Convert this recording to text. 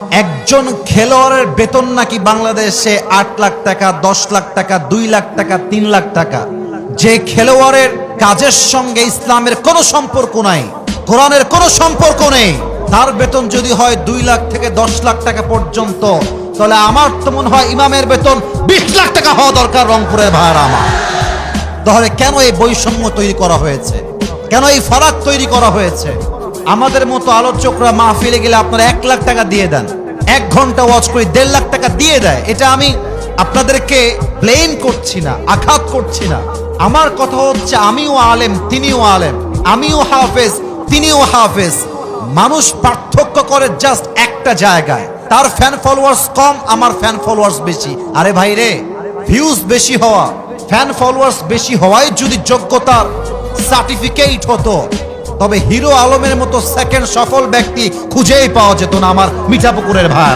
একজন খেলোয়াড়ের বেতন নাকি বাংলাদেশে ৮ লাখ টাকা, ১০ লাখ টাকা, ২ লাখ টাকা, ৩ লাখ টাকা। যে খেলোয়াড়ের কাজের সঙ্গে ইসলামের কোনো সম্পর্ক নাই, কোরআনের কোনো সম্পর্ক নেই, তার বেতন যদি হয় ২ লাখ থেকে ১০ লাখ টাকা পর্যন্ত, তাহলে আমার তো মনে হয় ইমামের বেতন ২০ লাখ টাকা হওয়া দরকার রংপুরের ভাইরা আমার। তাহলে কেন এই বৈষম্য তৈরি করা হয়েছে? কেন এই ফারাক তৈরি করা হয়েছে? আমাদের মতো আলোচকরা মাহফিলে গেলে আপনারা ১ লাখ টাকা দিয়ে দেন, ১ ঘন্টা ওয়াচ করে ১.৫ লাখ টাকা দিয়ে দেয়। এটা আমি আপনাদেরকে ব্লেম করছি না, আঘাত করছি না। আমার কথা হচ্ছে আমিও আলেম, তিনিও আলেম, আমিও হাফেজ, তিনিও হাফেজ। মানুষ পার্থক্য করে জাস্ট একটা জায়গায়, তার ফ্যান ফলোয়ার্স কম, আমার ফ্যান ফলোয়ার্স বেশি। আরে ভাই রে, ভিউজ বেশি হওয়া, ফ্যান ফলোয়ার্স বেশি হওয়াই যদি যোগ্যতার সার্টিফিকেট হতো, তবে হিরো আলমের মতো সেকেন্ড সফল ব্যক্তি খুঁজেই পাওয়া যেত না আমার মিঠাপুকুরের ভাই।